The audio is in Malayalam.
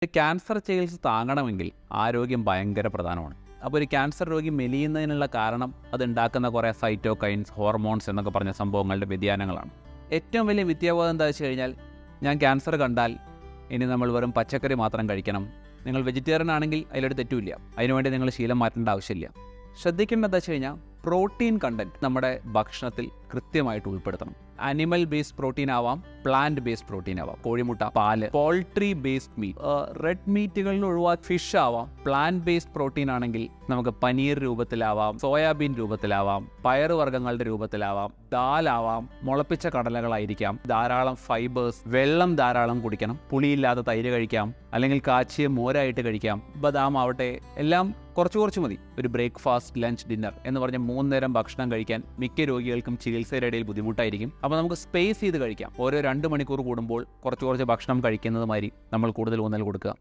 ഒരു ക്യാൻസർ ചികിത്സ താങ്ങണമെങ്കിൽ ആരോഗ്യം ഭയങ്കര പ്രധാനമാണ്. അപ്പോൾ ഒരു ക്യാൻസർ രോഗി മെലിയുന്നതിനുള്ള കാരണം അതുണ്ടാക്കുന്ന കുറേ സൈറ്റോകൈൻസ്, ഹോർമോൺസ് എന്നൊക്കെ പറഞ്ഞ സംഭവങ്ങളുടെ വ്യതിയാനങ്ങളാണ്. ഏറ്റവും വലിയ വ്യത്യാസം എന്താ വെച്ച് കഴിഞ്ഞാൽ, ഞാൻ ക്യാൻസർ കണ്ടാൽ ഇനി നമ്മൾ വെറും പച്ചക്കറി മാത്രം കഴിക്കണം, നിങ്ങൾ വെജിറ്റേറിയൻ ആണെങ്കിൽ അതിലൊരു തെറ്റുമില്ല, അതിനുവേണ്ടി നിങ്ങൾ ശീലം മാറ്റേണ്ട ആവശ്യമില്ല. ശ്രദ്ധിക്കേണ്ടത് വെച്ച് കഴിഞ്ഞാൽ പ്രോട്ടീൻ കണ്ടൻറ്റ് നമ്മുടെ ഭക്ഷണത്തിൽ കൃത്യമായിട്ട് ഉൾപ്പെടുത്തണം. അനിമൽ ബേസ്ഡ് പ്രോട്ടീൻ ആവാം, പ്ലാന്റ് ബേസ്ഡ് പ്രോട്ടീൻ ആവാം, കോഴിമുട്ട, പാല്, പോൾട്രി ബേസ്ഡ് മീറ്റ്, റെഡ് മീറ്റുകളിൽ ഒഴിവാക്കി ഫിഷ് ആവാം. പ്ലാന്റ് ബേസ്ഡ് പ്രോട്ടീൻ ആണെങ്കിൽ നമുക്ക് പനീർ രൂപത്തിലാവാം, സോയാബീൻ രൂപത്തിലാവാം, പയറുവർഗ്ഗങ്ങളുടെ രൂപത്തിലാവാം, ദാലാവാം, മുളപ്പിച്ച കടലകളായിരിക്കാം. ധാരാളം ഫൈബേഴ്സ്, വെള്ളം ധാരാളം കുടിക്കണം, പുളിയില്ലാത്ത തൈര് കഴിക്കാം, അല്ലെങ്കിൽ കാച്ചിയ മോരായിട്ട് കഴിക്കാം, ബദാം ആവട്ടെ, എല്ലാം കുറച്ച് മതി. ഒരു ബ്രേക്ക്ഫാസ്റ്റ്, ലഞ്ച്, ഡിന്നർ എന്ന് പറഞ്ഞ 3 നേരം ഭക്ഷണം കഴിക്കാൻ മിക്ക രോഗികൾക്കും ചികിത്സയുടെ ഇടയിൽ ബുദ്ധിമുട്ടായിരിക്കും. അപ്പോൾ നമുക്ക് സ്പേസ് ചെയ്ത് കഴിക്കാം. ഓരോ 2 മണിക്കൂർ കൂടുമ്പോൾ കുറച്ച് ഭക്ഷണം കഴിക്കുന്നത് മാതിരി നമ്മൾ കൂടുതൽ ഊന്നൽ കൊടുക്കുക.